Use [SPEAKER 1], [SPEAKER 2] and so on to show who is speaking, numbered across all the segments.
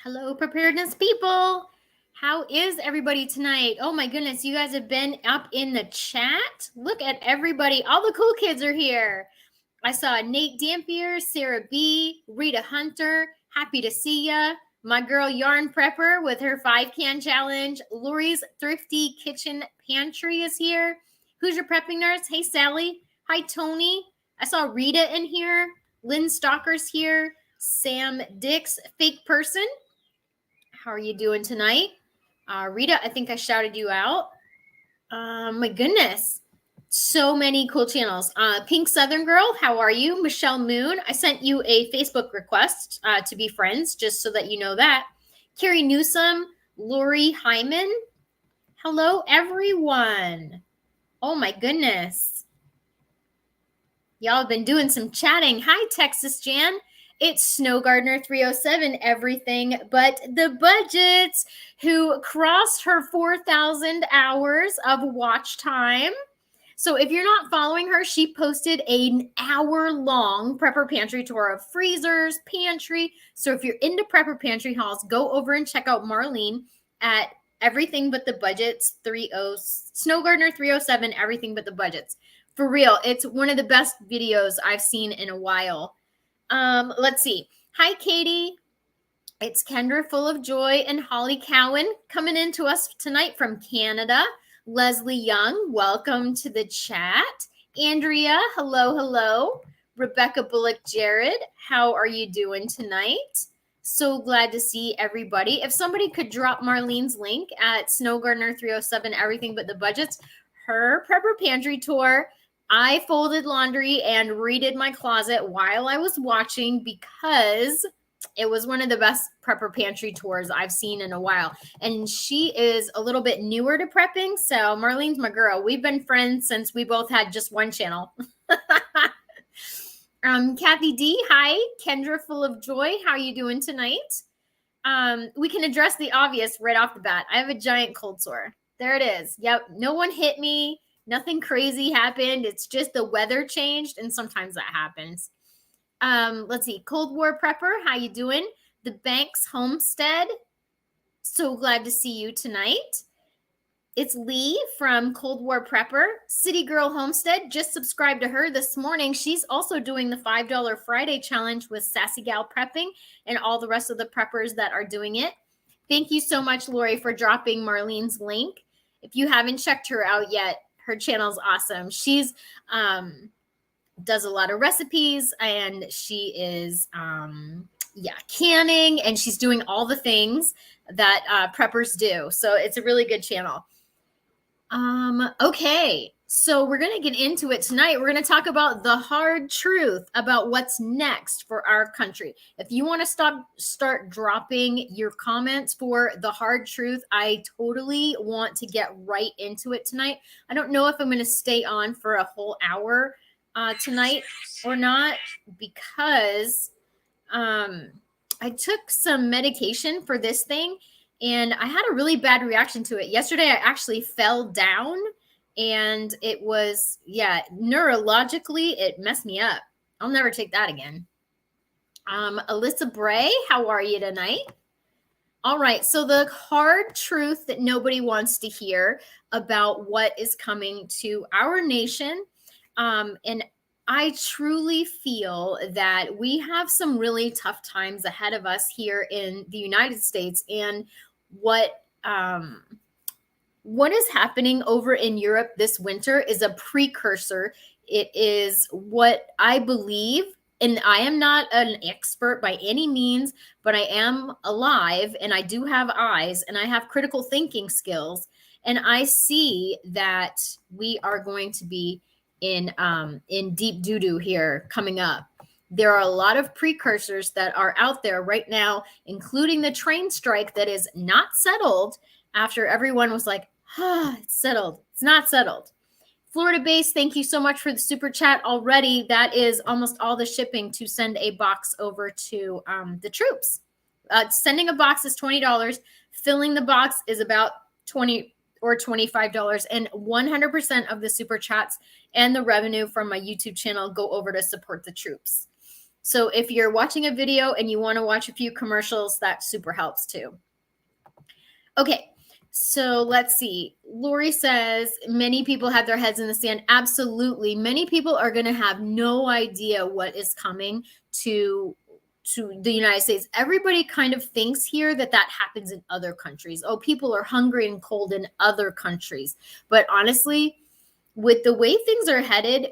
[SPEAKER 1] Hello, preparedness people. How is everybody tonight? Oh my goodness, you guys have been up in the chat. Look at everybody. All the cool kids are here. I saw Nate Dampier, Sarah B, Rita Hunter. Happy to see ya. My girl Yarn Prepper with her 5-can challenge. Lori's Thrifty Kitchen Pantry is here. Who's your prepping nurse? Hey, Sally. Hi, Tony. I saw Rita in here. Lynn Stalker's here. Sam Dix, fake person. How are you doing tonight? Rita, I think I shouted you out. My goodness. So many cool channels. Pink Southern Girl, how are you? Michelle Moon, I sent you a Facebook request to be friends, just so that you know that. Carrie Newsom, Lori Hyman. Hello, everyone. Oh, my goodness. Y'all have been doing some chatting. Hi, Texas Jan. It's Snow Gardener 307, everything but the budgets, who crossed her 4,000 hours of watch time. So if you're not following her, she posted an hour-long Prepper Pantry tour of freezers, pantry. So if you're into Prepper Pantry hauls, go over and check out Marlene at Everything But the Budgets 30 Snow Gardener 307, Everything But the Budgets. For real, it's one of the best videos I've seen in a while. Let's see. Hi, Katie. It's Kendra Full of Joy and Holly Cowan coming into us tonight from Canada. Leslie Young, welcome to the chat. Andrea, hello, hello. Rebecca Bullock Jared, how are you doing tonight? So glad to see everybody. If somebody could drop Marlene's link at Snow Gardener 307, Everything But the Budgets, her Prepper Pantry tour. I folded laundry and redid my closet while I was watching because it was one of the best Prepper Pantry tours I've seen in a while. And she is a little bit newer to prepping. So Marlene's my girl. We've been friends since we both had just one channel. Kathy D, hi. Kendra Full of Joy, how are you doing tonight? We can address the obvious right off the bat. I have a giant cold sore. There it is. Yep, no one hit me. Nothing crazy happened. It's just the weather changed, and sometimes that happens. Let's see. Cold War Prepper, how you doing? The Banks Homestead. So glad to see you tonight. It's Lee from Cold War Prepper. City Girl Homestead, just subscribed to her this morning. She's also doing the $5 Friday challenge with Sassy Gal Prepping and all the rest of the preppers that are doing it. Thank you so much, Lori, for dropping Marlene's link. If you haven't checked her out yet, her channel's awesome. She's does a lot of recipes, and she is canning, and she's doing all the things that preppers do. So it's a really good channel. Okay, so we're going to get into it tonight. We're going to talk about the hard truth about what's next for our country. If you want to start dropping your comments for the hard truth, I totally want to get right into it tonight. I don't know if I'm going to stay on for a whole hour tonight or not, because I took some medication for this thing, and I had a really bad reaction to it. Yesterday, I actually fell down, and it was, neurologically, it messed me up. I'll never take that again. Alyssa Bray, how are you tonight? All right, so the hard truth that nobody wants to hear about what is coming to our nation, and I truly feel that we have some really tough times ahead of us here in the United States. And what is happening over in Europe this winter is a precursor. It is what I believe, and I am not an expert by any means, but I am alive, and I do have eyes, and I have critical thinking skills. And I see that we are going to be in deep doo-doo here coming up. There are a lot of precursors that are out there right now, including the train strike that is not settled after everyone was like, it's settled. It's not settled. Florida Base, thank you so much for the super chat already. That is almost all the shipping to send a box over to the troops. Sending a box is $20. Filling the box is about $20 or $25, and 100% of the super chats and the revenue from my YouTube channel go over to support the troops. So if you're watching a video and you want to watch a few commercials, that super helps too. Okay, so let's see. Lori says many people have their heads in the sand. Absolutely. Many people are going to have no idea what is coming to the United States. Everybody kind of thinks here that happens in other countries. Oh, people are hungry and cold in other countries. But honestly, with the way things are headed,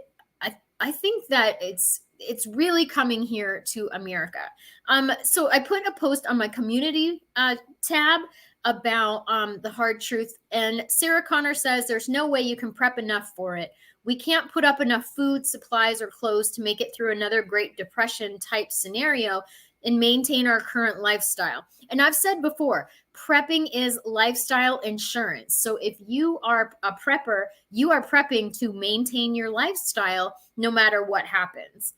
[SPEAKER 1] I think that it's really coming here to America. So I put a post on my community tab about the hard truth, and Sarah Connor says there's no way you can prep enough for it. We can't put up enough food, supplies, or clothes to make it through another Great Depression type scenario and maintain our current lifestyle. And I've said before, prepping is lifestyle insurance. So if you are a prepper, you are prepping to maintain your lifestyle no matter what happens.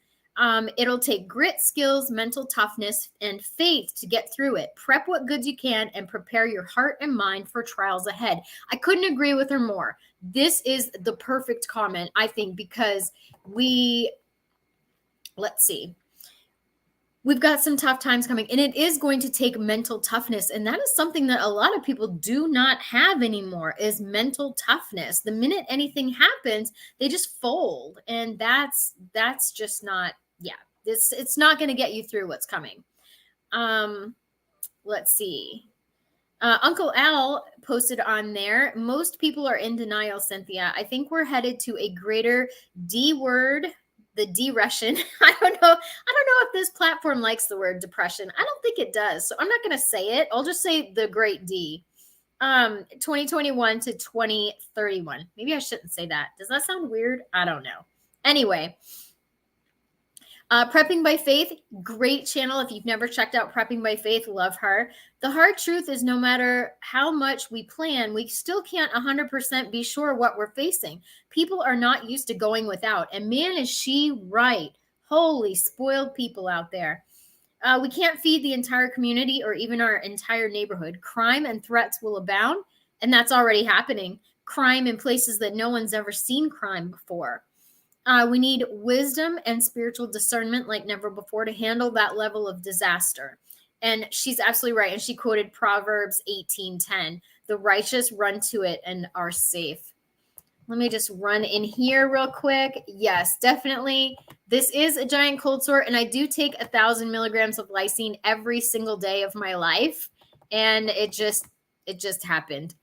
[SPEAKER 1] It'll take grit, skills, mental toughness, and faith to get through it. Prep what goods you can and prepare your heart and mind for trials ahead. I couldn't agree with her more. This is the perfect comment, I think, because let's see. We've got some tough times coming, and it is going to take mental toughness. And that is something that a lot of people do not have anymore, is mental toughness. The minute anything happens, they just fold. And that's just not, it's not going to get you through what's coming. Let's see. Uncle Al posted on there, most people are in denial, Cynthia. I think we're headed to a greater D word, the depression. I don't know if this platform likes the word depression. I don't think it does. So I'm not going to say it. I'll just say the great D. 2021 to 2031. Maybe I shouldn't say that. Does that sound weird? I don't know. Anyway, Prepping by Faith, great channel. If you've never checked out Prepping by Faith, love her. The hard truth is no matter how much we plan, we still can't 100% be sure what we're facing. People are not used to going without. And man, is she right. Holy spoiled people out there. We can't feed the entire community or even our entire neighborhood. Crime and threats will abound, and that's already happening. Crime in places that no one's ever seen crime before. We need wisdom and spiritual discernment like never before to handle that level of disaster. And she's absolutely right. And she quoted Proverbs 18:10. The righteous run to it and are safe. Let me just run in here real quick. Yes, definitely. This is a giant cold sore, and I do take 1,000 milligrams of lysine every single day of my life. And it just happened.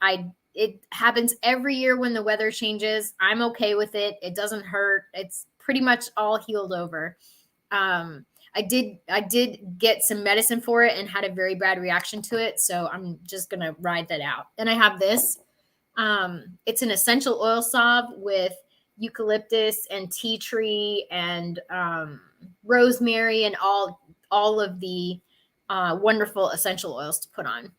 [SPEAKER 1] It happens every year when the weather changes. I'm okay with it. It doesn't hurt. It's pretty much all healed over. I did get some medicine for it and had a very bad reaction to it. So I'm just going to ride that out. And I have this. It's an essential oil salve with eucalyptus and tea tree and rosemary and all of the wonderful essential oils to put on.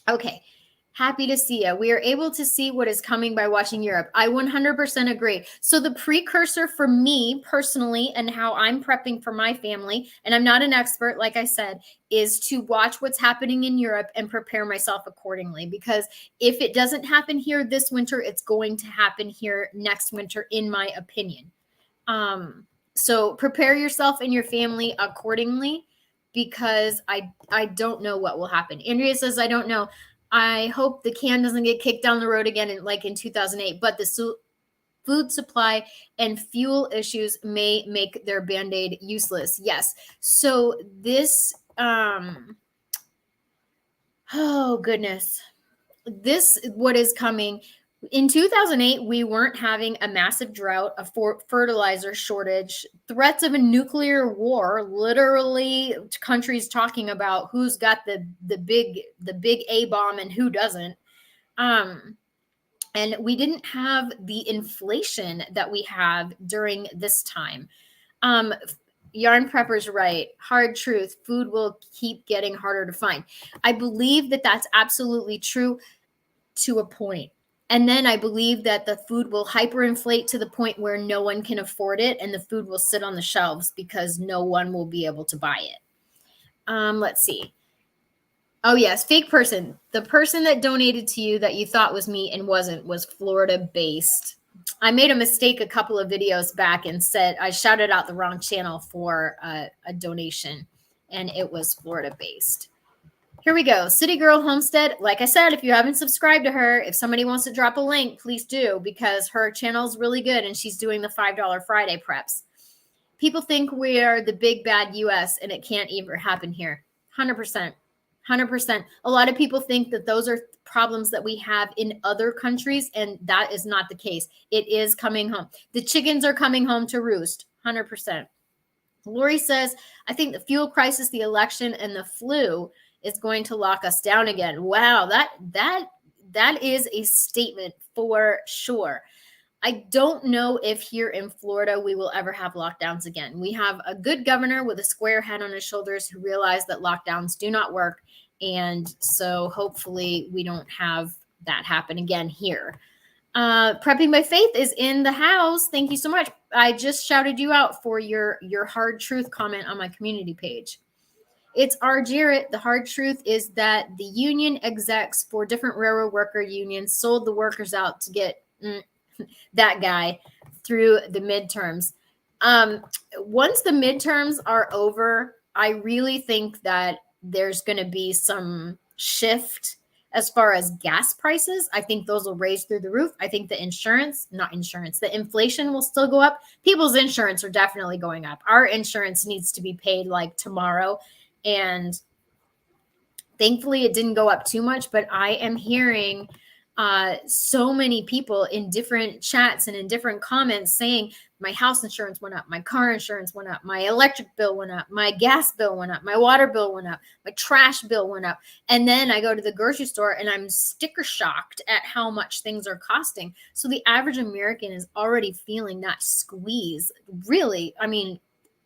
[SPEAKER 1] Okay. Happy to see you. We are able to see what is coming by watching Europe. I 100% agree. So the precursor for me personally and how I'm prepping for my family, and I'm not an expert, like I said, is to watch what's happening in Europe and prepare myself accordingly. Because if it doesn't happen here this winter, it's going to happen here next winter, in my opinion. So prepare yourself and your family accordingly, because I don't know what will happen. Andrea says, I don't know. I hope the can doesn't get kicked down the road again in 2008, but the food supply and fuel issues may make their Band-Aid useless. Yes. So this, oh goodness, what is coming. In 2008, we weren't having a massive drought, a fertilizer shortage, threats of a nuclear war, literally countries talking about who's got the big A-bomb and who doesn't. And we didn't have the inflation that we have during this time. Yarn Prepper's right. Hard truth. Food will keep getting harder to find. I believe that that's absolutely true to a point. And then I believe that the food will hyperinflate to the point where no one can afford it, and the food will sit on the shelves because no one will be able to buy it. Let's see. Oh, yes. Fake person. The person that donated to you that you thought was me and wasn't was Florida-based. I made a mistake a couple of videos back and said I shouted out the wrong channel for a donation, and it was Florida based. Here we go. City Girl Homestead. Like I said, if you haven't subscribed to her, if somebody wants to drop a link, please do, because her channel is really good and she's doing the $5 Friday preps. People think we are the big bad US and it can't even happen here. 100%. 100%. A lot of people think that those are problems that we have in other countries, and that is not the case. It is coming home. The chickens are coming home to roost. 100%. Lori says, I think the fuel crisis, the election, and the flu is going to lock us down again. Wow, that is a statement for sure. I don't know if here in Florida we will ever have lockdowns again. We have a good governor with a square head on his shoulders who realized that lockdowns do not work. And so hopefully we don't have that happen again here. Prepping by Faith is in the house. Thank you so much. I just shouted you out for your hard truth comment on my community page. It's R. Jarrett. The hard truth is that the union execs for different railroad worker unions sold the workers out to get that guy through the midterms. Once the midterms are over, I really think that there's going to be some shift as far as gas prices. I think those will raise through the roof. I think the inflation will still go up. People's insurance are definitely going up. Our insurance needs to be paid like tomorrow. And thankfully it didn't go up too much, but I am hearing so many people in different chats and in different comments saying my house insurance went up, my car insurance went up, my electric bill went up, my gas bill went up, my water bill went up, my trash bill went up. And then I go to the grocery store and I'm sticker shocked at how much things are costing. So the average American is already feeling that squeeze. Really, I mean,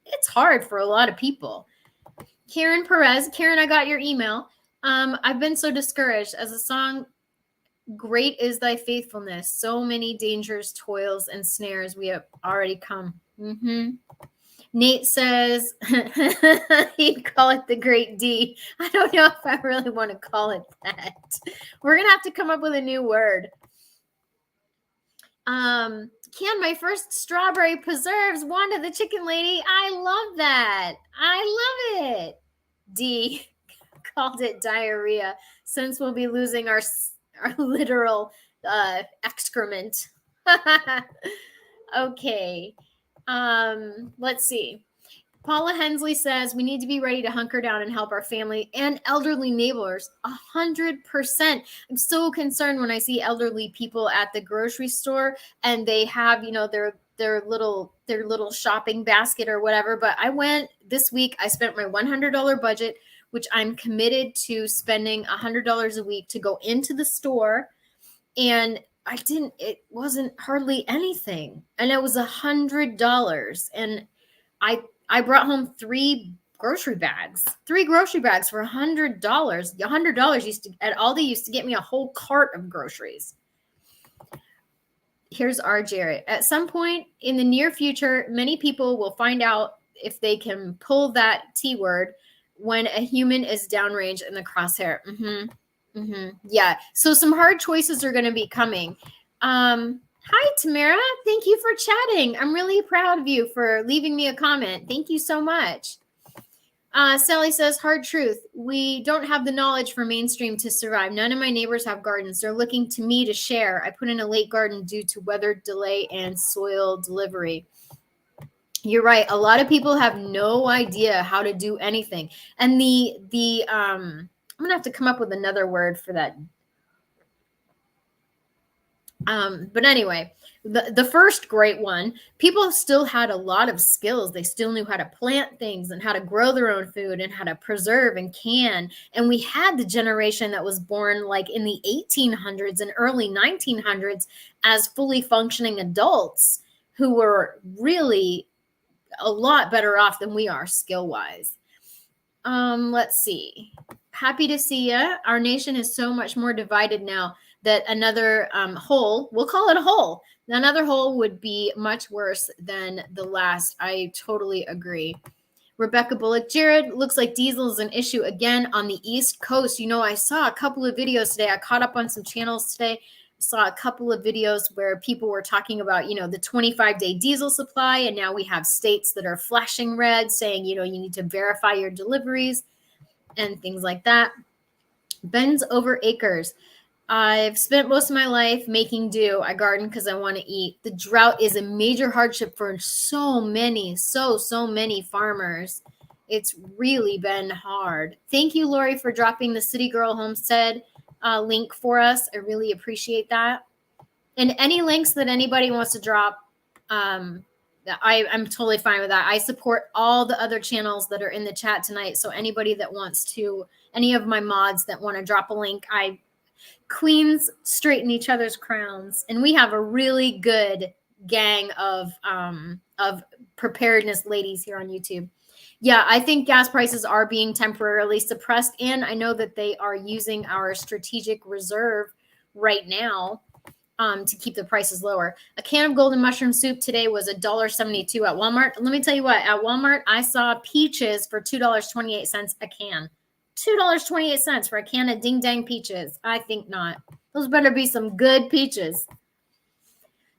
[SPEAKER 1] it's hard for a lot of people. Karen Perez, Karen, I got your email. I've been so discouraged as a song. Great is thy faithfulness. So many dangers, toils, and snares we have already come. Nate says he'd call it the Great D. I don't know if I really want to call it that. We're going to have to come up with a new word. Can my first strawberry preserves, Wanda the chicken lady. I love that. I love it. D called it diarrhea, since we'll be losing our literal excrement. Okay. Let's see. Paula Hensley says we need to be ready to hunker down and help our family and elderly neighbors. 100%. I'm so concerned when I see elderly people at the grocery store and they have, their little shopping basket or whatever. But I went this week, I spent my $100 budget, which I'm committed to spending $100 a week to go into the store. And it wasn't hardly anything. And it was $100. And I brought home three grocery bags for $100. $100 at Aldi used to get me a whole cart of groceries. Here's R. Jarrett. At some point in the near future, many people will find out if they can pull that T word when a human is downrange in the crosshair. Yeah. So some hard choices are going to be coming. Hi, Tamara. Thank you for chatting. I'm really proud of you for leaving me a comment. Thank you so much. Sally says, hard truth. We don't have the knowledge for mainstream to survive. None of my neighbors have gardens. They're looking to me to share. I put in a late garden due to weather delay and soil delivery. You're right. A lot of people have no idea how to do anything. And I'm going to have to come up with another word for that. But anyway, the first great one, people still had a lot of skills. They still knew how to plant things and how to grow their own food and how to preserve and can. And we had the generation that was born like in the 1800s and early 1900s as fully functioning adults who were really a lot better off than we are skill-wise. Let's see. Happy to see you. Our nation is so much more divided now that another hole, we'll call it a hole, another hole would be much worse than the last. I totally agree. Rebecca Bullock, Jared, looks like diesel is an issue again on the East Coast. I saw a couple of videos today. I caught up on some channels today. saw a couple of videos where people were talking about, the 25-day diesel supply. And now we have states that are flashing red saying, you need to verify your deliveries and things like that. Bends over acres. I've spent most of my life making do. I garden because I want to eat. The drought is a major hardship for so many farmers. It's really been hard. Thank you, Lori, for dropping the City Girl Homestead link for us. I really appreciate that. And any links that anybody wants to drop, I'm totally fine with that. I support all the other channels that are in the chat tonight. So anybody that wants to, any of my mods that want to drop a link, queens straighten each other's crowns, and we have a really good gang of preparedness ladies here on YouTube. Yeah, I think gas prices are being temporarily suppressed, and I know that they are using our strategic reserve right now to keep the prices lower. A can of golden mushroom soup today was $1.72 at Walmart. Let me tell you what, at Walmart, I saw peaches for $2.28 a can. $2.28 for a can of ding dang peaches. I think not. Those better be some good peaches.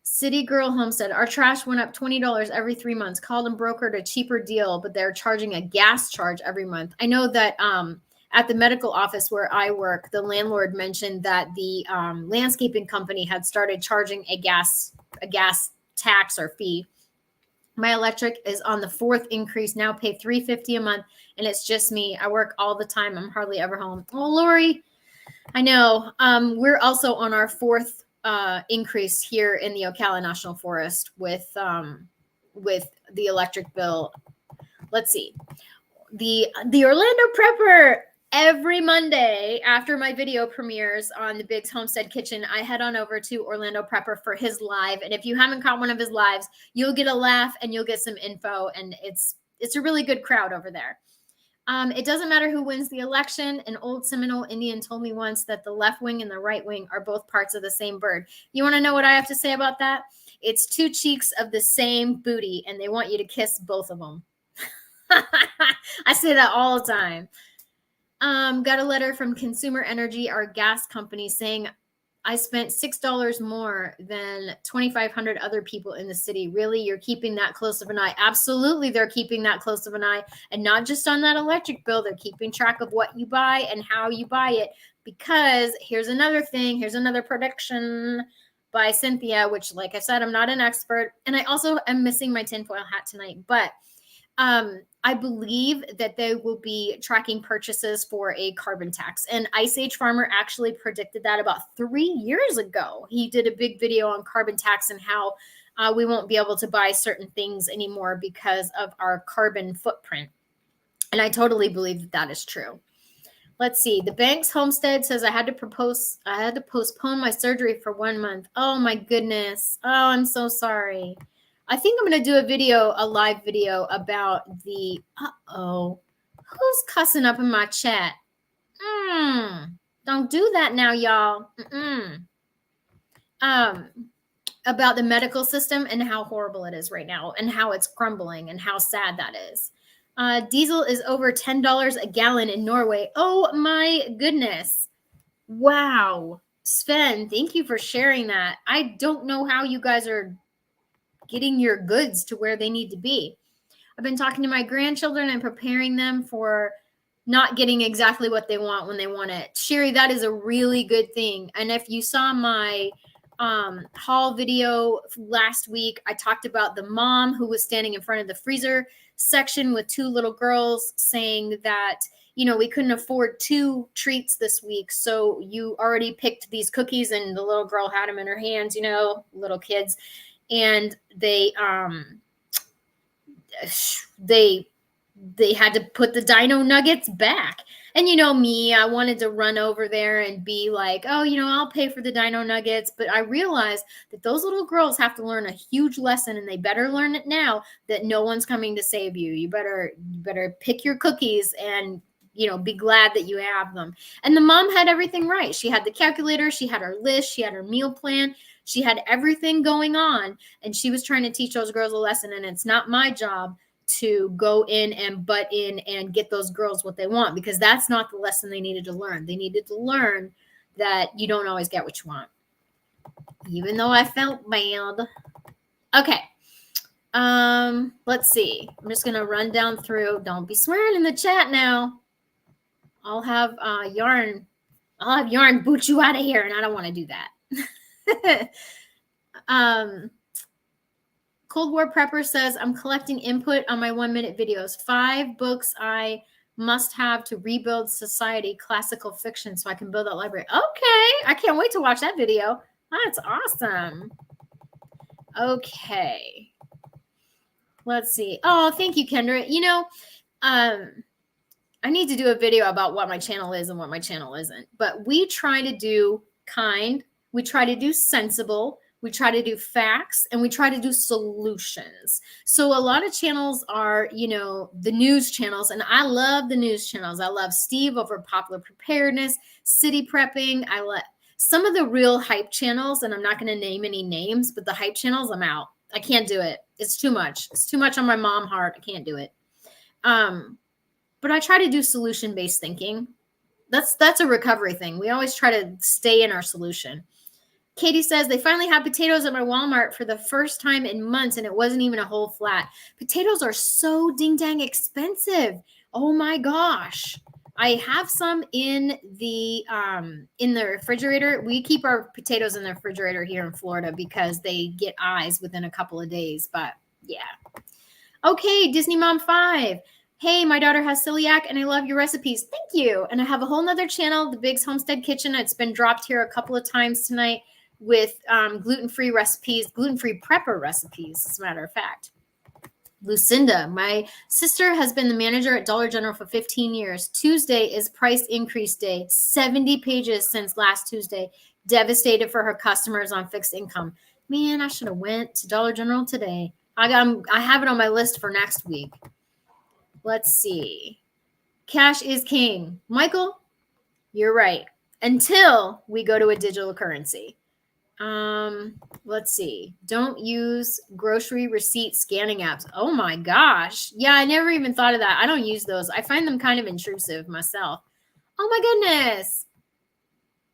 [SPEAKER 1] City Girl Homestead. Our trash went up $20 every 3 months. Called and brokered a cheaper deal, but they're charging a gas charge every month. I know that at the medical office where I work, the landlord mentioned that the landscaping company had started charging a gas tax or fee. My electric is on the 4th increase. Now pay $3.50 a month, and it's just me. I work all the time. I'm hardly ever home. Oh, Lori, I know. We're also on our 4th increase here in the Ocala National Forest with the electric bill. Let's see. The Orlando Prepper. Every Monday after my video premieres on the Biggs Homestead Kitchen, I head on over to Orlando Prepper for his live. And if you haven't caught one of his lives, you'll get a laugh and you'll get some info. And it's a really good crowd over there. It doesn't matter who wins the election. An old Seminole Indian told me once that the left wing and the right wing are both parts of the same bird. You want to know what I have to say about that? It's two cheeks of the same booty, and they want you to kiss both of them. I say that all the time. Got a letter from Consumer Energy, our gas company, saying I spent $6 more than 2,500 other people in the city. Really? You're keeping that close of an eye? Absolutely, they're keeping that close of an eye. And not just on that electric bill. They're keeping track of what you buy and how you buy it. Because here's another thing. Here's another prediction by Cynthia, which, like I said, I'm not an expert. And I also am missing my tinfoil hat tonight. But I believe that they will be tracking purchases for a carbon tax. And Ice Age Farmer actually predicted that about 3 years ago. He did a big video on carbon tax and how we won't be able to buy certain things anymore because of our carbon footprint. And I totally believe that is true. Let's see. The Banks Homestead says I had to postpone my surgery for 1 month. Oh my goodness. Oh, I'm so sorry. I think I'm going to do a live video about who's cussing up in my chat? Don't do that now, y'all. About the medical system and how horrible it is right now and how it's crumbling and how sad that is. Diesel is over $10 a gallon in Norway. Oh my goodness. Wow. Sven, thank you for sharing that. I don't know how you guys are getting your goods to where they need to be. I've been talking to my grandchildren and preparing them for not getting exactly what they want when they want it. Sherry, that is a really good thing. And if you saw my haul video last week, I talked about the mom who was standing in front of the freezer section with 2 little girls saying that, we couldn't afford 2 treats this week. So you already picked these cookies, and the little girl had them in her hands, little kids. And they had to put the Dino Nuggets back. And me, I wanted to run over there and be like, oh, I'll pay for the Dino Nuggets. But I realized that those little girls have to learn a huge lesson, and they better learn it now that no one's coming to save you. You better pick your cookies and, be glad that you have them. And the mom had everything right. She had the calculator. She had her list. She had her meal plan. She had everything going on, and she was trying to teach those girls a lesson. And it's not my job to go in and butt in and get those girls what they want, because that's not the lesson they needed to learn. They needed to learn that you don't always get what you want. even though I felt bad. Okay. Let's see. I'm just gonna run down through. Don't be swearing in the chat now. I'll have yarn boot you out of here, and I don't want to do that. Cold War Prepper says, I'm collecting input on my 1-minute videos. 5 books I must have to rebuild society, classical fiction, so I can build that library. Okay, I can't wait to watch that video. That's awesome. Okay. Let's see. Oh, thank you, Kendra. You know, I need to do a video about what my channel is and what my channel isn't. But we try to do kind, we try to do sensible, we try to do facts, and we try to do solutions. So a lot of channels are, you know, the news channels, and I love the news channels. I love Steve over Popular Preparedness, City Prepping. I love some of the real hype channels, and I'm not going to name any names, but the hype channels, I'm out. I can't do it. It's too much. It's too much on my mom heart. I can't do it. But I try to do solution-based thinking. That's a recovery thing. We always try to stay in our solution. Katie says, they finally have potatoes at my Walmart for the first time in months, and it wasn't even a whole flat. Potatoes are so ding-dang expensive. Oh, my gosh. I have some in the refrigerator. We keep our potatoes in the refrigerator here in Florida because they get eyes within a couple of days. But, yeah. Okay, Disney Mom 5. Hey, my daughter has celiac and I love your recipes. Thank you. And I have a whole nother channel, the Biggs Homestead Kitchen. It's been dropped here a couple of times tonight with gluten-free recipes, gluten-free prepper recipes, as a matter of fact. Lucinda, my sister has been the manager at Dollar General for 15 years. Tuesday is price increase day. 70 pages since last Tuesday. Devastated for her customers on fixed income. Man, I should have went to Dollar General today. I have it on my list for next week. Let's see. Cash is king. Michael, you're right. Until we go to a digital currency. Let's see. Don't use grocery receipt scanning apps. Oh my gosh. Yeah, I never even thought of that. I don't use those. I find them kind of intrusive myself. Oh my goodness.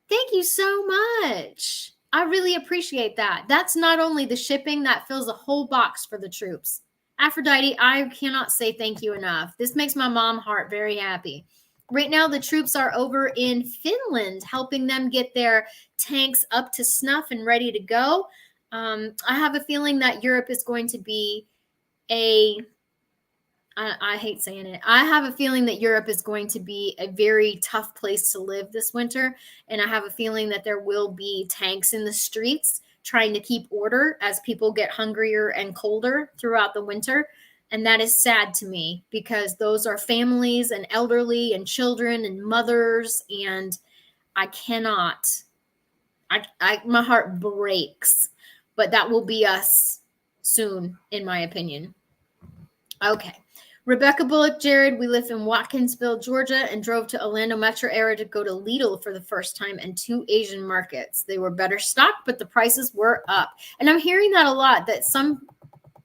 [SPEAKER 1] Thank you so much. I really appreciate that. That's not only the shipping that fills a whole box for the troops. Aphrodite, I cannot say thank you enough. This makes my mom heart very happy. Right now, the troops are over in Finland, helping them get their tanks up to snuff and ready to go. I have a feeling that Europe is going to be I hate saying it. I have a feeling that Europe is going to be a very tough place to live this winter. And I have a feeling that there will be tanks in the streets trying to keep order as people get hungrier and colder throughout the winter. And that is sad to me because those are families and elderly and children and mothers. And I cannot, my heart breaks, but that will be us soon, in my opinion. Okay. Rebecca Bullock, Jared, we live in Watkinsville, Georgia, and drove to Orlando metro area to go to Lidl for the first time and 2 Asian markets. They were better stocked, but the prices were up. And I'm hearing that a lot, that some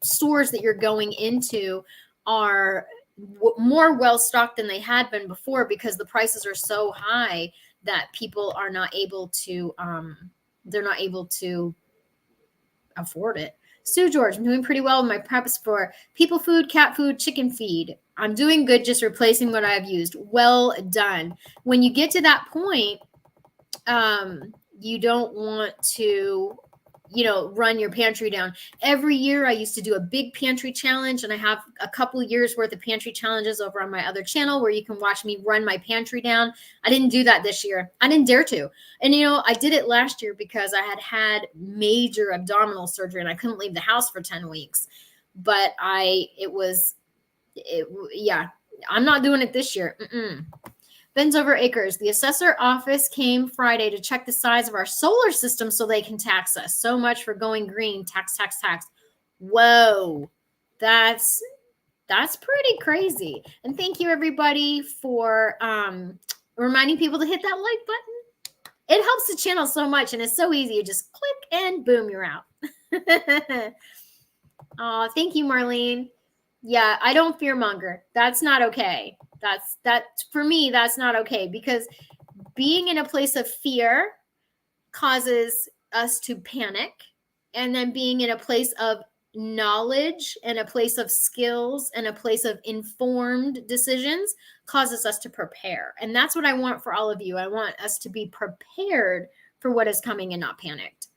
[SPEAKER 1] stores that you're going into are more well-stocked than they had been before because the prices are so high that people are not able to, they're not able to afford it. Sue George, I'm doing pretty well with my preps for people food, cat food, chicken feed. I'm doing good, just replacing what I've used. Well done. When you get to that point, you don't want to, run your pantry down. Every year I used to do a big pantry challenge, and I have a couple years worth of pantry challenges over on my other channel where you can watch me run my pantry down. I didn't do that this year. I didn't dare to. And, I did it last year because I had major abdominal surgery and I couldn't leave the house for 10 weeks. But I'm not doing it this year. Ben's over acres. The assessor office came Friday to check the size of our solar system so they can tax us. So much for going green. Tax, tax, tax. Whoa. That's pretty crazy. And thank you, everybody, for reminding people to hit that like button. It helps the channel so much, and it's so easy. You just click and boom, you're out. Oh, thank you, Marlene. Yeah, I don't fearmonger. That's not okay. That for me, that's not okay, because being in a place of fear causes us to panic, and then being in a place of knowledge and a place of skills and a place of informed decisions causes us to prepare. And that's what I want for all of you. I want us to be prepared for what is coming and not panicked.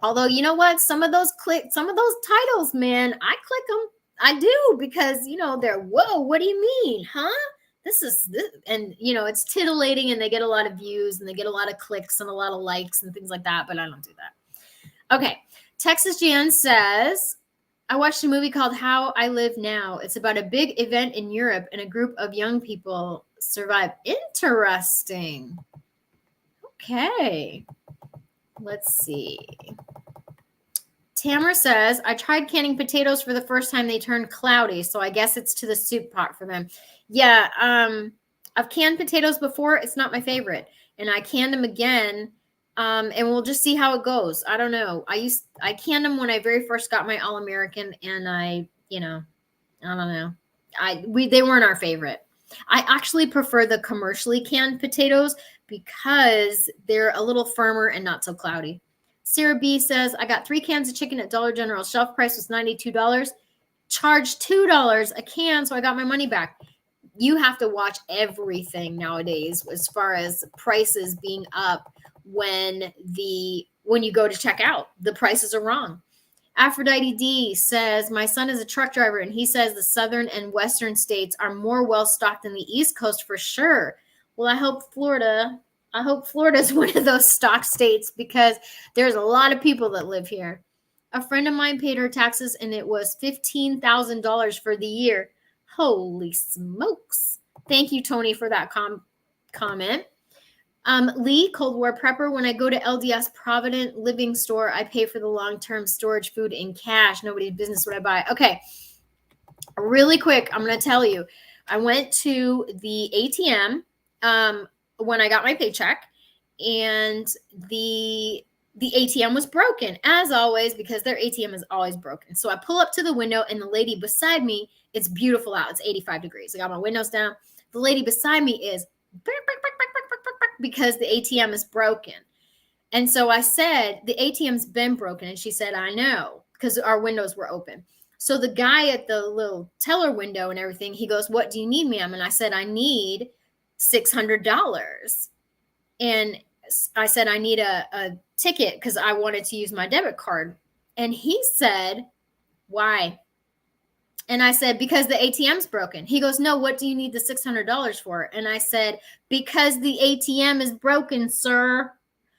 [SPEAKER 1] Although, you know what? Some of those titles, man, I click them. I do, because, they're, whoa, what do you mean? Huh? This, and, it's titillating, and they get a lot of views, and they get a lot of clicks and a lot of likes and things like that, but I don't do that. Okay. Texas Jan says, I watched a movie called How I Live Now. It's about a big event in Europe, and a group of young people survive. Interesting. Okay. Let's see. Tamara says, I tried canning potatoes for the first time. They turned cloudy, so I guess it's to the soup pot for them. Yeah, I've canned potatoes before. It's not my favorite. And I canned them again, and we'll just see how it goes. I don't know. I canned them when I very first got my All-American, and I don't know. They weren't our favorite. I actually prefer the commercially canned potatoes because they're a little firmer and not so cloudy. Sarah B says, I got 3 cans of chicken at Dollar General. Shelf price was $92. Charged $2 a can, so I got my money back. You have to watch everything nowadays as far as prices being up when you go to check out. The prices are wrong. Aphrodite D says, my son is a truck driver, and he says the southern and western states are more well-stocked than the East Coast for sure. Well, I hope Florida is one of those stock states, because there's a lot of people that live here. A friend of mine paid her taxes, and it was $15,000 for the year. Holy smokes. Thank you, Tony, for that comment. Lee, Cold War prepper. When I go to LDS Provident Living Store, I pay for the long-term storage food in cash. Nobody's business what I buy. Okay. Really quick, I'm going to tell you. I went to the ATM when I got my paycheck, and the ATM was broken, as always, because their ATM is always broken. So I pull up to the window, and the lady beside me, it's beautiful out. It's 85 degrees. I got my windows down. The lady beside me is because the ATM is broken. And so I said, the ATM's been broken. And she said, I know, because our windows were open. So the guy at the little teller window and everything, he goes, what do you need, ma'am? And I said, I need $600. And I said, I need a ticket because I wanted to use my debit card. And he said, why? And I said, because the ATM's broken. He goes, no, what do you need the $600 for? And I said, because the ATM is broken, sir.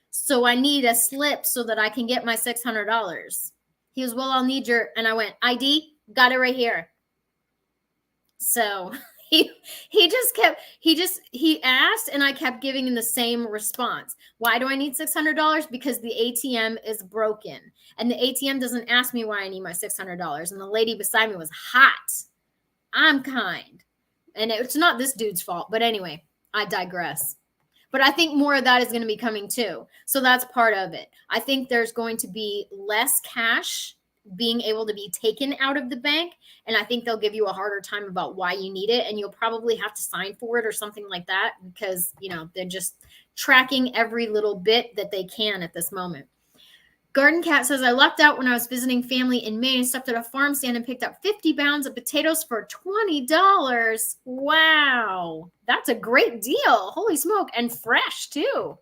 [SPEAKER 1] So I need a slip so that I can get my $600. He goes, well, I'll need your, and I went, ID, got it right here. So he asked, and I kept giving him the same response. Why do I need $600? Because the ATM is broken. And the ATM doesn't ask me why I need my $600. And the lady beside me was hot. I'm kind. And it's not this dude's fault. But anyway, I digress. But I think more of that is going to be coming too. So that's part of it. I think there's going to be less cash being able to be taken out of the bank. And I think they'll give you a harder time about why you need it. And you'll probably have to sign for it or something like that, because, they're just tracking every little bit that they can at this moment. Garden Cat says, I lucked out when I was visiting family in Maine and stopped at a farm stand and picked up 50 pounds of potatoes for $20. Wow. That's a great deal. Holy smoke. And fresh too.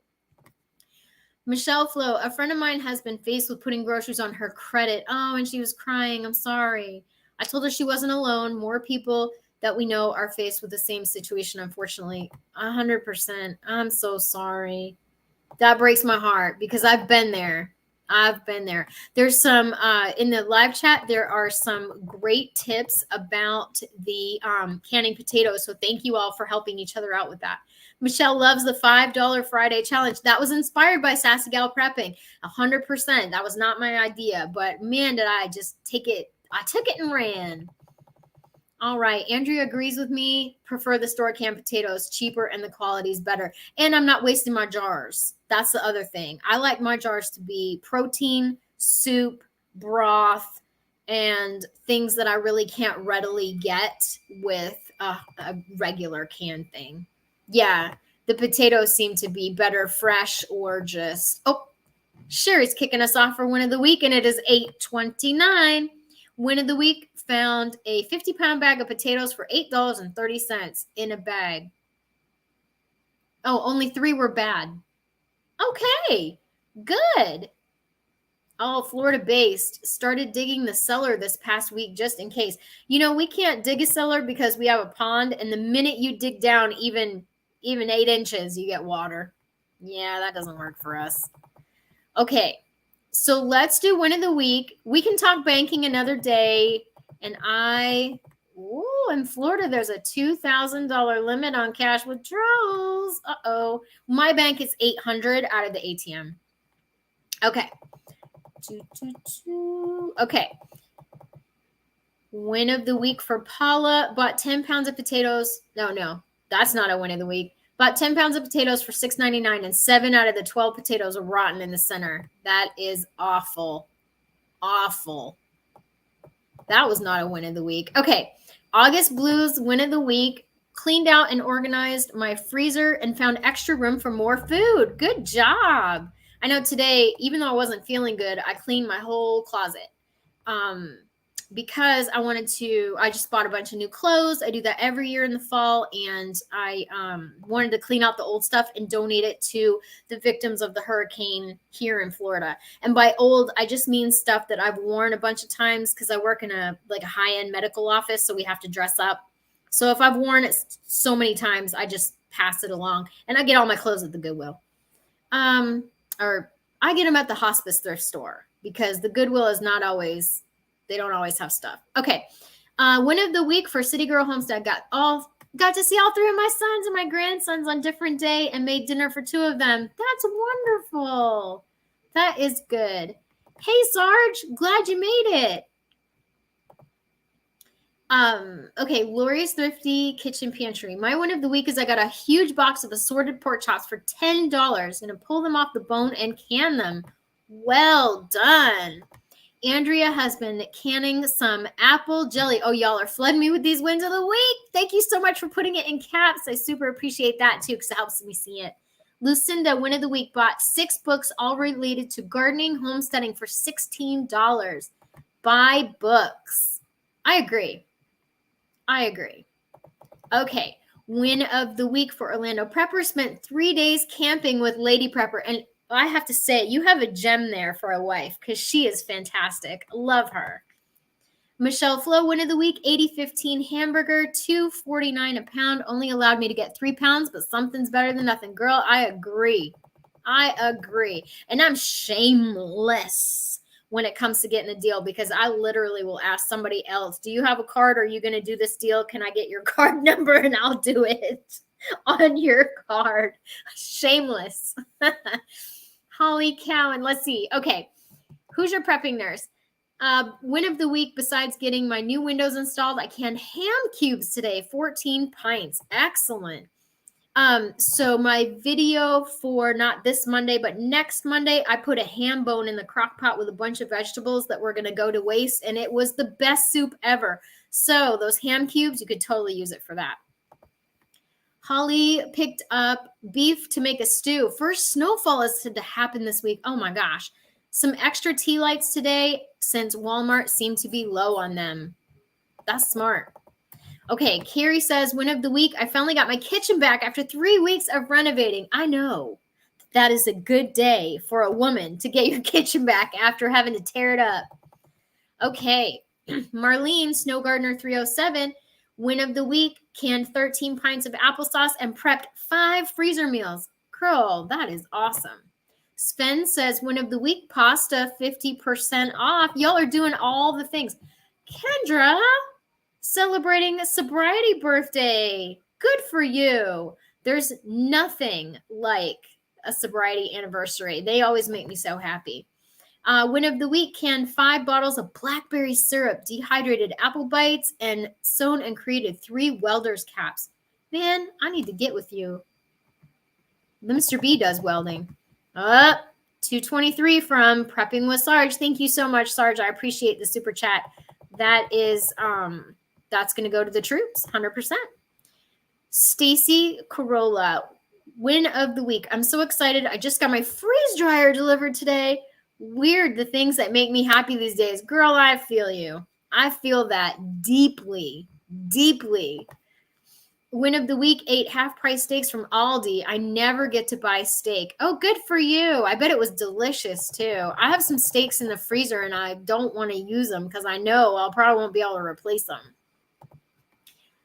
[SPEAKER 1] Michelle Flo, a friend of mine has been faced with putting groceries on her credit. Oh, and she was crying. I'm sorry. I told her she wasn't alone. More people that we know are faced with the same situation, unfortunately. 100%. I'm so sorry. That breaks my heart because I've been there. There's some in the live chat. There are some great tips about the canning potatoes. So thank you all for helping each other out with that. Michelle loves the $5 Friday challenge. That was inspired by Sassy Gal Prepping. 100%. That was not my idea, but man, did I just take it. I took it and ran. All right. Andrea agrees with me. Prefer the store canned potatoes, cheaper and the quality is better. And I'm not wasting my jars. That's the other thing. I like my jars to be protein, soup, broth, and things that I really can't readily get with a regular canned thing. Yeah. The potatoes seem to be better fresh or just, Sherry's kicking us off for win of the week, and it is 8:29. Win of the week found a 50-pound bag of potatoes for $8.30 in a bag. Oh, only 3 were bad. Okay, good. Oh, Florida-based. Started digging the cellar this past week just in case. You know, we can't dig a cellar because we have a pond, and the minute you dig down even 8 inches, you get water. Yeah, that doesn't work for us. Okay, so let's do win of the week. We can talk banking another day. And in Florida, there's a $2,000 limit on cash withdrawals. Uh-oh. My bank is $800 out of the ATM. Okay. Okay. Win of the week for Paula. Bought 10 pounds of potatoes. No, that's not a win of the week. Bought 10 pounds of potatoes for $6.99, and 7 out of the 12 potatoes are rotten in the center. That is awful. Awful. That was not a win of the week. Okay. August Blues win of the week. Cleaned out and organized my freezer and found extra room for more food. Good job. I know today, even though I wasn't feeling good, I cleaned my whole closet. Because I just bought a bunch of new clothes. I do that every year in the fall. And I wanted to clean out the old stuff and donate it to the victims of the hurricane here in Florida. And by old, I just mean stuff that I've worn a bunch of times because I work in a high-end medical office. So we have to dress up. So if I've worn it so many times, I just pass it along. And I get all my clothes at the Goodwill. Or I get them at the hospice thrift store because the Goodwill is not always... They don't always have stuff. Okay. Win of the week for City Girl Homestead. Got to see all 3 of my sons and my grandsons on different day and made dinner for 2 of them. That's wonderful. That is good. Hey, Sarge. Glad you made it. Okay. Lori's Thrifty Kitchen Pantry. My win of the week is I got a huge box of assorted pork chops for $10. Gonna pull them off the bone and can them. Well done. Andrea has been canning some apple jelly. Oh, y'all are flooding me with these wins of the week. Thank you so much for putting it in caps. I super appreciate that too because it helps me see it. Lucinda, win of the week, bought 6 books all related to gardening, homesteading for $16. Buy books. I agree. Okay. Win of the week for Orlando Prepper. Spent 3 days camping with Lady Prepper. And I have to say, you have a gem there for a wife because she is fantastic. Love her. Michelle Flo, win of the week, 80-15 hamburger, $2.49 a pound. Only allowed me to get 3 pounds, but something's better than nothing. Girl, I agree. And I'm shameless when it comes to getting a deal because I literally will ask somebody else, do you have a card? Are you going to do this deal? Can I get your card number? And I'll do it on your card. Shameless. Holy cow. And let's see. Okay. Who's your prepping nurse? Win of the week, besides getting my new windows installed, I canned ham cubes today, 14 pints. Excellent. So my video for not this Monday, but next Monday, I put a ham bone in the crock pot with a bunch of vegetables that were going to go to waste. And it was the best soup ever. So those ham cubes, you could totally use it for that. Holly picked up beef to make a stew. First snowfall is to happen this week. Oh my gosh. Some extra tea lights today since Walmart seemed to be low on them. That's smart. Okay, Carrie says, win of the week, I finally got my kitchen back after 3 weeks of renovating. I know. That is a good day for a woman to get your kitchen back after having to tear it up. Okay, Marlene, Snow Gardener 307, win of the week, canned 13 pints of applesauce and prepped 5 freezer meals. Girl, that is awesome. Sven says, win of the week, pasta 50% off. Y'all are doing all the things. Kendra, celebrating a sobriety birthday. Good for you. There's nothing like a sobriety anniversary. They always make me so happy. Win of the week, canned 5 bottles of blackberry syrup, dehydrated apple bites, and sewn and created 3 welder's caps. Man, I need to get with you. Mr. B does welding. 223 from Prepping with Sarge. Thank you so much, Sarge. I appreciate the super chat. That is, that's going to go to the troops, 100%. Stacy Corolla, Win of the week. I'm so excited. I just got my freeze dryer delivered today. Weird, the things that make me happy these days. Girl, I feel you. I feel that deeply, deeply. Win of the week, 8 half-price steaks from Aldi. I never get to buy steak. Oh, good for you. I bet it was delicious, too. I have some steaks in the freezer, and I don't want to use them because I know I'll probably won't be able to replace them.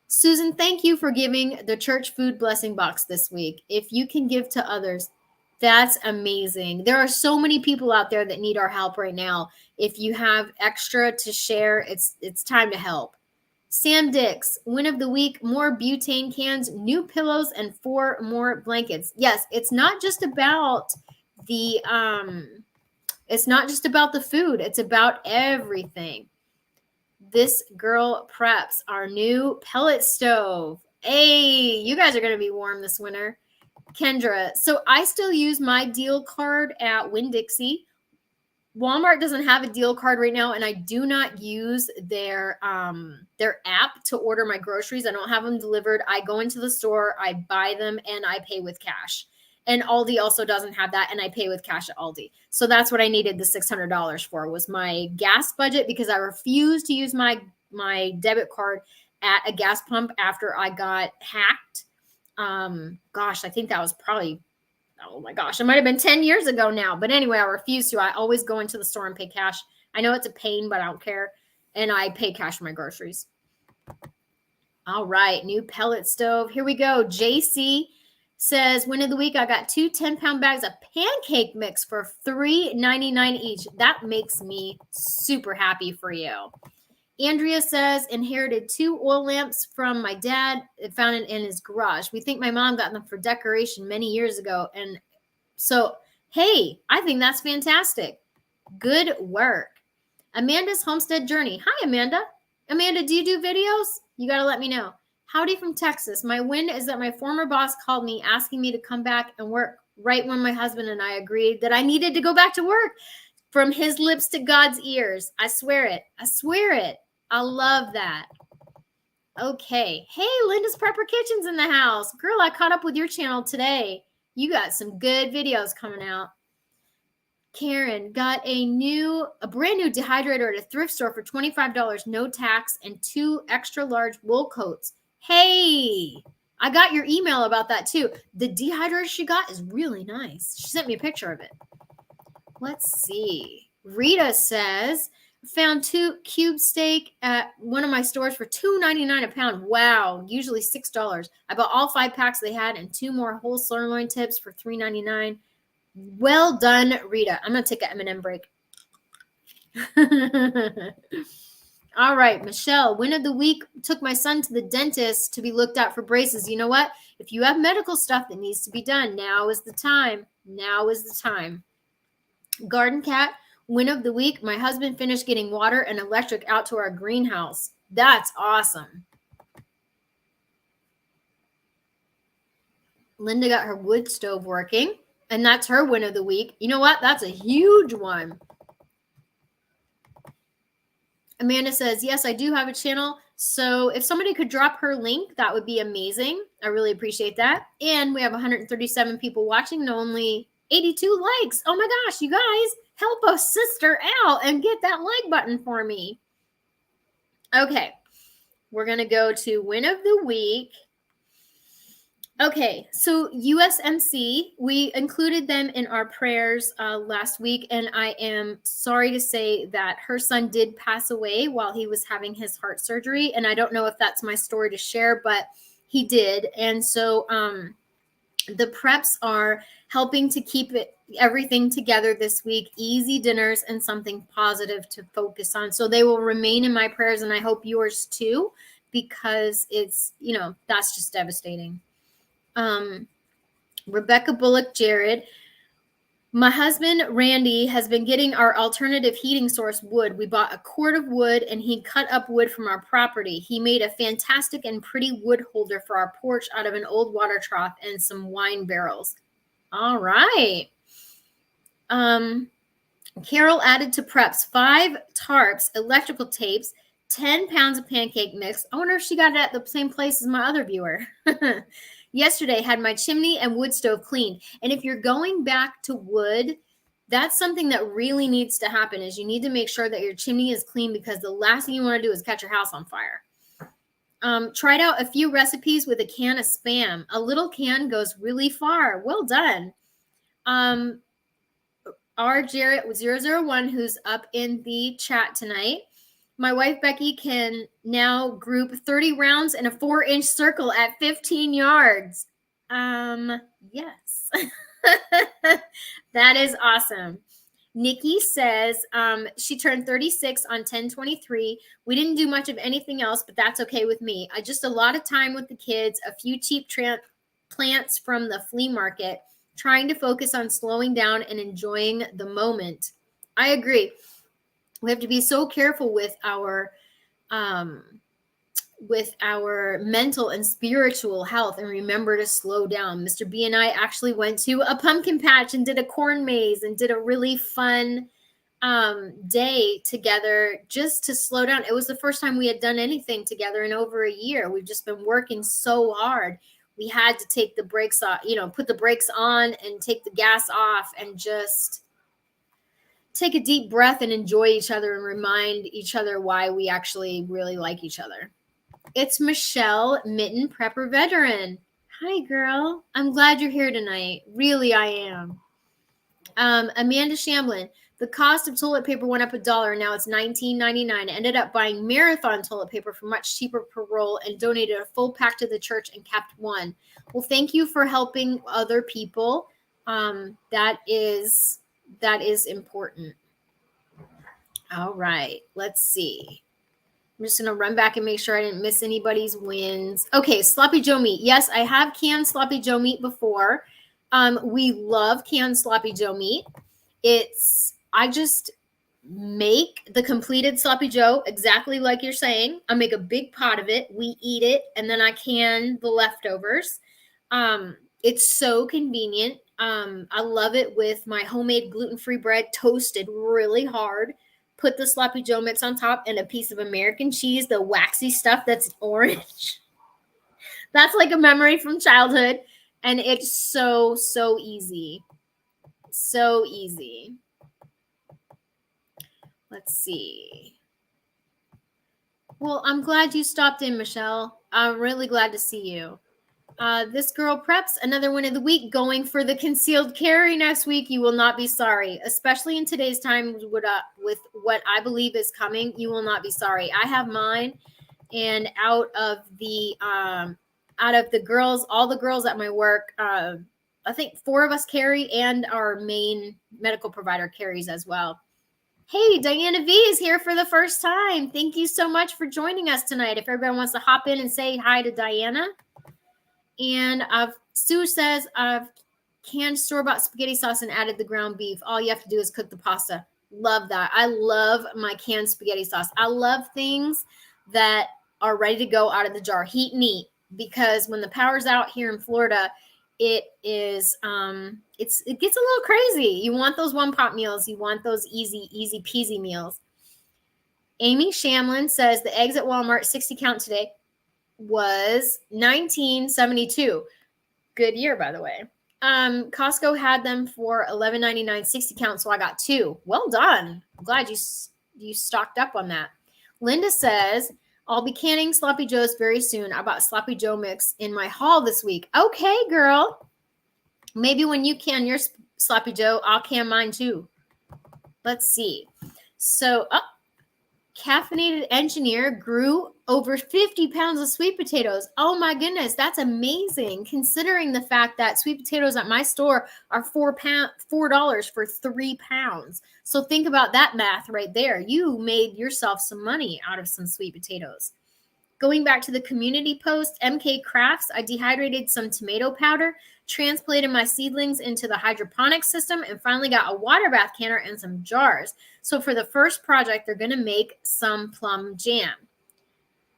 [SPEAKER 1] Susan, thank you for giving the church food blessing box this week. If you can give to others, that's amazing. There are so many people out there that need our help right now. If you have extra to share, it's time to help. Sam Dix, win of the week, more butane cans, new pillows, and 4 more blankets. Yes, it's not just about the food. It's about everything. This girl preps our new pellet stove. Hey, you guys are going to be warm this winter. Kendra, so I still use my deal card at Winn-Dixie. Walmart doesn't have a deal card right now, and I do not use their app to order my groceries. I don't have them delivered. I go into the store, I buy them, and I pay with cash. And Aldi also doesn't have that, and I pay with cash at Aldi. So that's what I needed the $600 for, was my gas budget, because I refused to use my debit card at a gas pump after I got hacked. Gosh, I think that was probably, oh my gosh, it might have been 10 years ago now. But anyway, I refuse to. I always go into the store and pay cash. I know it's a pain, but I don't care. And I pay cash for my groceries. All right, new pellet stove. Here we go. JC says, win of the week, I got 2 10-pound bags of pancake mix for $3.99 each. That makes me super happy for you. Andrea says, inherited 2 oil lamps from my dad, found it in his garage. We think my mom got them for decoration many years ago. And so, hey, I think that's fantastic. Good work. Amanda's homestead journey. Hi, Amanda. Amanda, do you do videos? You got to let me know. Howdy from Texas. My win is that my former boss called me asking me to come back and work right when my husband and I agreed that I needed to go back to work. From his lips to God's ears. I swear it. I swear it. I love that. Okay. Hey, Linda's Prepper Kitchen's in the house. Girl, I caught up with your channel today. You got some good videos coming out. Karen got a brand new dehydrator at a thrift store for $25, no tax, and 2 extra large wool coats. Hey, I got your email about that too. The dehydrator she got is really nice. She sent me a picture of it. Let's see. Rita says, found 2 cube steak at one of my stores for $2.99 a pound. Wow, usually $6. I bought all 5 packs they had and 2 more whole sirloin tips for $3.99. Well done, Rita. I'm going to take an M&M break. All right, Michelle, win of the week, took my son to the dentist to be looked at for braces. You know what? If you have medical stuff that needs to be done, now is the time. Now is the time. Garden Cat, win of the week, my husband finished getting water and electric out to our greenhouse. That's awesome. Linda got her wood stove working, and that's her win of the week. You know what? That's a huge one. Amanda says, yes, I do have a channel. So if somebody could drop her link, that would be amazing. I really appreciate that. And we have 137 people watching and only 82 likes. Oh my gosh, you guys, help a sister out and get that like button for me. Okay, we're going to go to win of the week. Okay, so USMC, we included them in our prayers last week, and I am sorry to say that her son did pass away while he was having his heart surgery, and I don't know if that's my story to share, but he did. And so the preps are helping to keep everything together this week, easy dinners and something positive to focus on. So they will remain in my prayers, and I hope yours too, because it's, that's just devastating. Rebecca Bullock Jared, my husband Randy has been getting our alternative heating source wood. We bought a quart of wood and he cut up wood from our property. He made a fantastic and pretty wood holder for our porch out of an old water trough and some wine barrels. All right. Carol added to preps 5 tarps, electrical tapes, 10 pounds of pancake mix. I wonder if she got it at the same place as my other viewer. Yesterday, had my chimney and wood stove cleaned. And if you're going back to wood, that's something that really needs to happen, is you need to make sure that your chimney is clean, because the last thing you want to do is catch your house on fire. Tried out a few recipes with a can of Spam. A little can goes really far. Well done. R. Jarrett 001, who's up in the chat tonight. My wife Becky can now group 30 rounds in a 4-inch circle at 15 yards. Yes. That is awesome. Nikki says she turned 36 on 10/23. We didn't do much of anything else, but that's okay with me. I just a lot of time with the kids, a few cheap plants from the flea market, trying to focus on slowing down and enjoying the moment. I agree. We have to be so careful with our mental and spiritual health, and remember to slow down. Mr. B and I actually went to a pumpkin patch and did a corn maze and did a really fun day together just to slow down. It was the first time we had done anything together in over a year. We've just been working so hard. We had to take the brakes off, put the brakes on and take the gas off and just take a deep breath and enjoy each other and remind each other why we actually really like each other. It's Michelle Mitten, prepper veteran. Hi, girl. I'm glad you're here tonight. Really, I am. Amanda Shamblin. The cost of toilet paper went up $1. Now it's $19.99. Ended up buying Marathon toilet paper for much cheaper per roll and donated a full pack to the church and kept one. Well, thank you for helping other people. That is important. All right. Let's see. I'm just going to run back and make sure I didn't miss anybody's wins. Okay, Sloppy Joe meat. Yes, I have canned Sloppy Joe meat before. We love canned Sloppy Joe meat. I just make the completed Sloppy Joe exactly like you're saying. I make a big pot of it. We eat it, and then I can the leftovers. It's so convenient. I love it with my homemade gluten-free bread toasted really hard. Put the Sloppy Joe mix on top and a piece of American cheese, the waxy stuff that's orange. That's like a memory from childhood. And it's so, so easy. So easy. Let's see. Well, I'm glad you stopped in, Michelle. I'm really glad to see you. This girl preps, another win of the week, going for the concealed carry next week. You will not be sorry, especially in today's time with what I believe is coming. You will not be sorry. I have mine, and out of the girls, all the girls at my work, I think 4 of us carry, and our main medical provider carries as well. Hey, Diana V is here for the first time. Thank you so much for joining us tonight. If everybody wants to hop in and say hi to Diana. And Sue says, I've canned store-bought spaghetti sauce and added the ground beef. All you have to do is cook the pasta. Love that. I love my canned spaghetti sauce. I love things that are ready to go out of the jar, heat and eat, because when the power's out here in Florida, it gets a little crazy. You want those one-pot meals. You want those easy peasy meals. Amy Shamlin says the eggs at Walmart 60 count today was $19.72. Good year, by the way. Costco had them for $11.99 60 count, so I got 2. Well done. I'm glad you stocked up on that. Linda says, I'll be canning Sloppy Joes very soon. I bought Sloppy Joe mix in my haul this week. Okay, girl. Maybe when you can your Sloppy Joe, I'll can mine too. Let's see. So, Caffeinated Engineer grew over 50 pounds of sweet potatoes. Oh my goodness, that's amazing, considering the fact that sweet potatoes at my store are $4 for 3 pounds. So think about that math right there. You made yourself some money out of some sweet potatoes. Going back to the community post, MK Crafts, I dehydrated some tomato powder, transplanted my seedlings into the hydroponic system, and finally got a water bath canner and some jars. So for the first project, they're going to make some plum jam.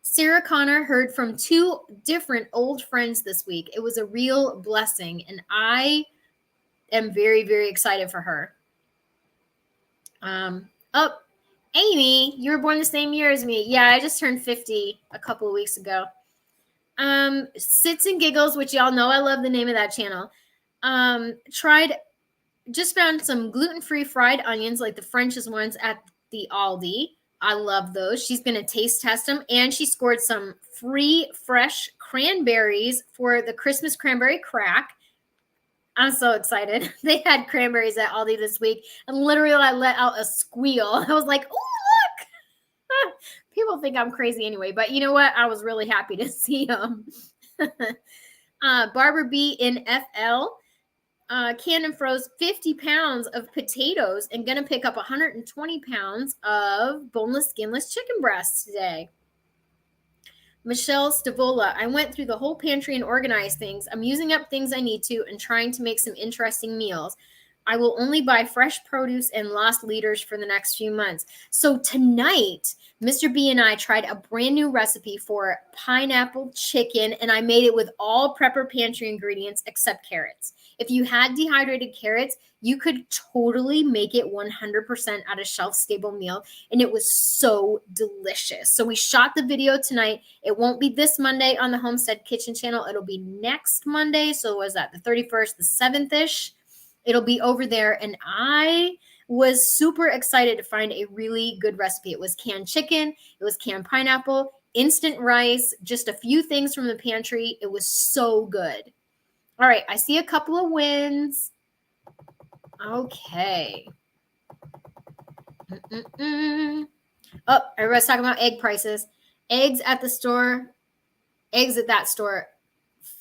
[SPEAKER 1] Sarah Connor heard from 2 different old friends this week. It was a real blessing, and I am very, very excited for her. Amy, you were born the same year as me. Yeah, I just turned 50 a couple of weeks ago. Sits and Giggles, which y'all know I love the name of that channel. Just found some gluten-free fried onions, like the French's ones at the Aldi. I love those. She's going to taste test them. And she scored some free fresh cranberries for the Christmas cranberry crack. I'm so excited. They had cranberries at Aldi this week. And literally I let out a squeal. I was like, oh, look. People think I'm crazy anyway. But you know what? I was really happy to see them. Barbara B in FL. Cannon froze 50 pounds of potatoes and going to pick up 120 pounds of boneless, skinless chicken breasts today. Michelle Stavola, I went through the whole pantry and organized things. I'm using up things I need to and trying to make some interesting meals. I will only buy fresh produce and lost leaders for the next few months. So tonight, Mr. B and I tried a brand new recipe for pineapple chicken, and I made it with all Prepper Pantry ingredients except carrots. If you had dehydrated carrots, you could totally make it 100% at a shelf-stable meal, and it was so delicious. So we shot the video tonight. It won't be this Monday on the Homestead Kitchen channel. It'll be next Monday. So was that the 31st, the 7th-ish? It'll be over there, and I was super excited to find a really good recipe. It was canned chicken, it was canned pineapple, instant rice, just a few things from the pantry. It was so good. All right, I see a couple of wins. Okay. Oh, everybody's talking about egg prices. Eggs at the store, eggs at that store,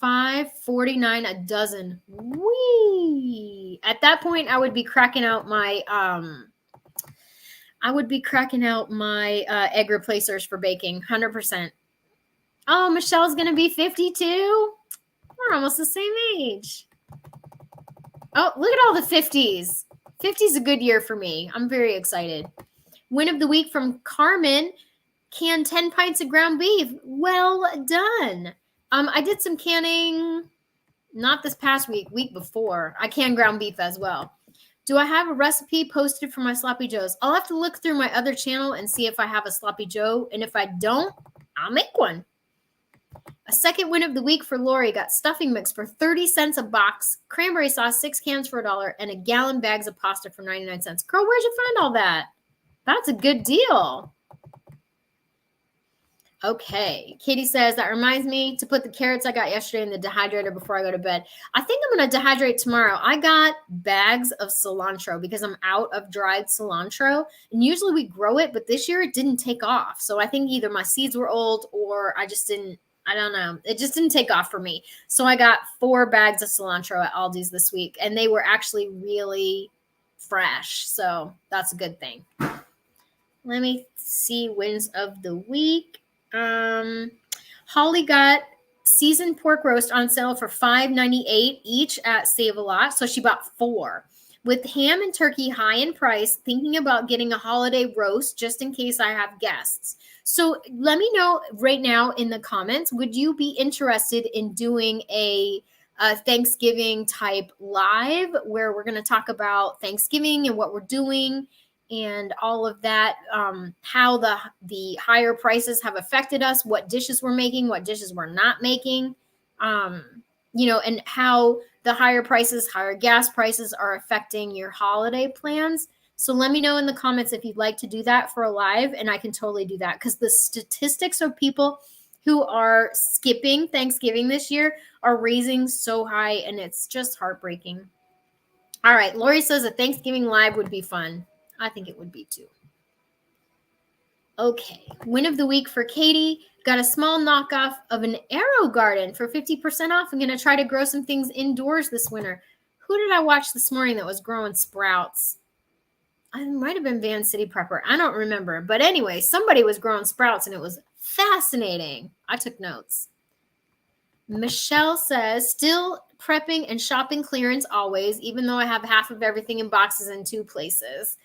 [SPEAKER 1] $5.49 a dozen. Whee! At that point, I would be cracking out my egg replacers for baking, 100%. Oh, Michelle's gonna be 52. We're almost the same age. Oh, look at all the 50s. 50 is a good year for me. I'm very excited. Win of the week from Carmen. Canned 10 pints of ground beef. Well done. I did some canning, not this past week before. I canned ground beef as well. Do I have a recipe posted for my Sloppy Joes? I'll have to look through my other channel and see if I have a Sloppy Joe. And if I don't, I'll make one. A second win of the week for Lori. Got stuffing mix for 30 cents a box, cranberry sauce, 6 cans for $1, and a gallon bags of pasta for 99 cents. Girl, where'd you find all that? That's a good deal. Okay. Katie says, that reminds me to put the carrots I got yesterday in the dehydrator before I go to bed. I think I'm going to dehydrate tomorrow. I got bags of cilantro because I'm out of dried cilantro. And usually we grow it, but this year it didn't take off. So I think either my seeds were old or I don't know. It just didn't take off for me. So I got 4 bags of cilantro at Aldi's this week, and they were actually really fresh. So that's a good thing. Let me see wins of the week. Holly got seasoned pork roast on sale for $5.98 each at Save a Lot. So she bought 4. With ham and turkey high in price, thinking about getting a holiday roast just in case I have guests. So let me know right now in the comments, would you be interested in doing a Thanksgiving type live where we're going to talk about Thanksgiving and what we're doing and all of that, how the higher prices have affected us, what dishes we're making, what dishes we're not making, and how the higher prices, higher gas prices are affecting your holiday plans. So let me know in the comments if you'd like to do that for a live, and I can totally do that because the statistics of people who are skipping Thanksgiving this year are raising so high, and it's just heartbreaking. All right, Lori says a Thanksgiving live would be fun. I think it would be too. Okay, win of the week for Katie. Got a small knockoff of an AeroGarden for 50% off. I'm going to try to grow some things indoors this winter. Who did I watch this morning that was growing sprouts? I might have been Van City Prepper. I don't remember. But anyway, somebody was growing sprouts, and it was fascinating. I took notes. Michelle says, still prepping and shopping clearance always, even though I have half of everything in boxes in 2 places.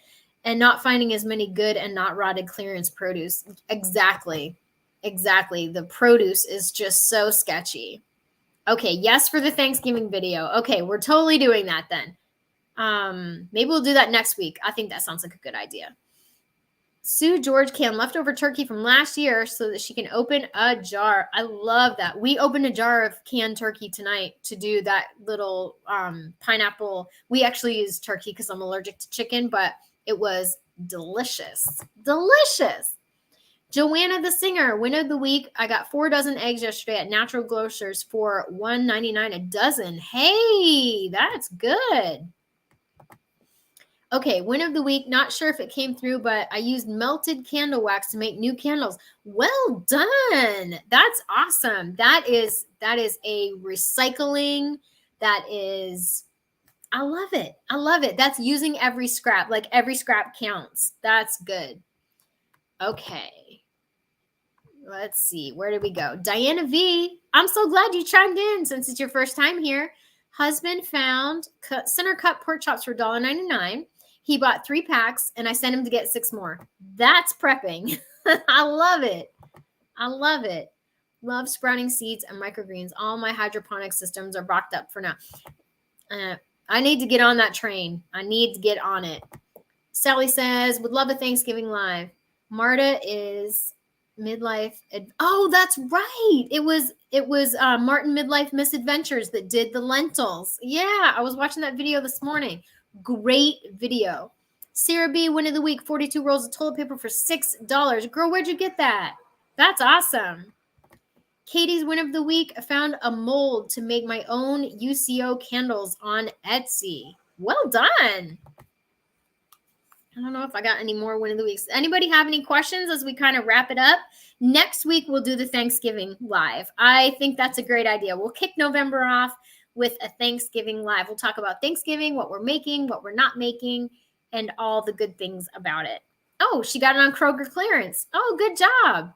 [SPEAKER 1] And not finding as many good and not rotted clearance produce. Exactly. The produce is just so sketchy. Okay, yes for the Thanksgiving video. Okay, we're totally doing that then. Maybe we'll do that next week. I think that sounds like a good idea. Sue George canned leftover turkey from last year so that she can open a jar. I love that. We opened a jar of canned turkey tonight to do that little pineapple. We actually used turkey because I'm allergic to chicken, but it was delicious. Delicious. Joanna the Singer, win of the week. I got 4 dozen eggs yesterday at Natural Grocers for $1.99 a dozen. Hey, that's good. Okay, win of the week. Not sure if it came through, but I used melted candle wax to make new candles. Well done. That's awesome. That is a recycling. That is, I love it. I love it. That's using every scrap. Like every scrap counts. That's good. Okay. Let's see. Where did we go? Diana V. I'm so glad you chimed in since it's your first time here. Husband found center cut pork chops for $1.99. He bought 3 packs and I sent him to get 6 more. That's prepping. I love it. I love it. Love sprouting seeds and microgreens. All my hydroponic systems are blocked up for now. I need to get on that train. I need to get on it. Sally says, would love a Thanksgiving live. Marta is midlife. Oh, that's right. It was Martin Midlife Misadventures that did the lentils. Yeah, I was watching that video this morning. Great video. Sarah B, win of the week, 42 rolls of toilet paper for $6. Girl, where'd you get that? That's awesome. Katie's win of the week, I found a mold to make my own UCO candles on Etsy. Well done. I don't know if I got any more win of the weeks. Anybody have any questions as we kind of wrap it up? Next week, we'll do the Thanksgiving live. I think that's a great idea. We'll kick November off with a Thanksgiving live. We'll talk about Thanksgiving, what we're making, what we're not making, and all the good things about it. Oh, she got it on Kroger clearance. Oh, good job.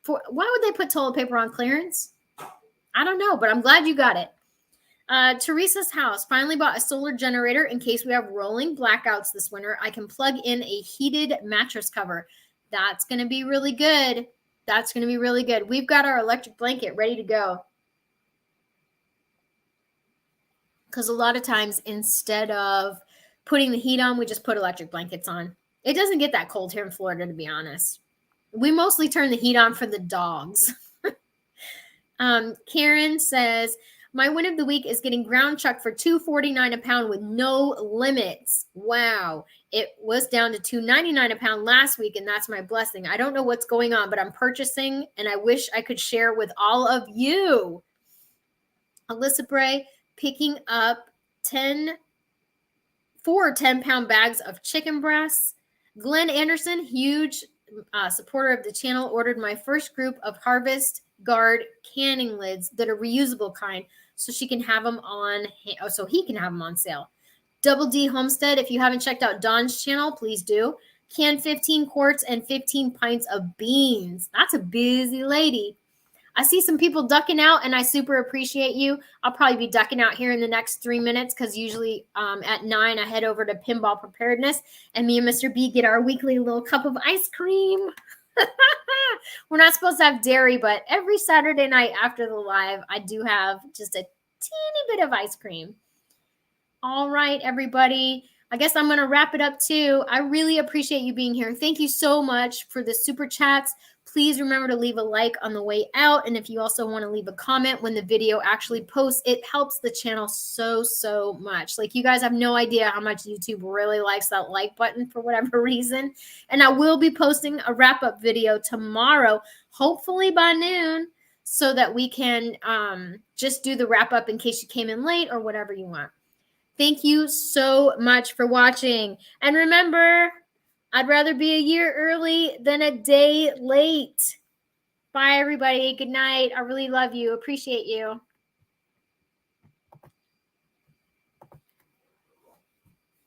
[SPEAKER 1] Why would they put toilet paper on clearance? I don't know, but I'm glad you got it. Teresa's house finally bought a solar generator in case we have rolling blackouts this winter. I can plug in a heated mattress cover. That's going to be really good. That's going to be really good. We've got our electric blanket ready to go. Because a lot of times, instead of putting the heat on, we just put electric blankets on. It doesn't get that cold here in Florida, to be honest. We mostly turn the heat on for the dogs. Karen says, my win of the week is getting ground chuck for $2.49 a pound with no limits. Wow. It was down to $2.99 a pound last week, and that's my blessing. I don't know what's going on, but I'm purchasing, and I wish I could share with all of you. Alyssa Bray, picking up 4 10-pound bags of chicken breasts. Glenn Anderson, huge supporter of the channel, ordered my first group of Harvest Guard canning lids that are reusable kind, so she can have them on, so he can have them on sale. Double D Homestead, if you haven't checked out Dawn's channel, please do. Can 15 quarts and 15 pints of beans. That's a busy lady. I see some people ducking out, and I super appreciate you. I'll probably be ducking out here in the next 3 minutes because usually at 9 I head over to Pinball Preparedness, and me and Mr. B get our weekly little cup of ice cream. We're not supposed to have dairy, but every Saturday night after the live, I do have just a teeny bit of ice cream. All right, everybody. I guess I'm going to wrap it up too. I really appreciate you being here. Thank you so much for the super chats. Please remember to leave a like on the way out. And if you also want to leave a comment when the video actually posts, it helps the channel so much. Like, you guys have no idea how much YouTube really likes that like button for whatever reason. And I will be posting a wrap-up video tomorrow, hopefully by noon, so that we can just do the wrap-up in case you came in late or whatever you want. Thank you so much for watching. And remember, I'd rather be a year early than a day late. Bye, everybody. Good night. I really love you. Appreciate you.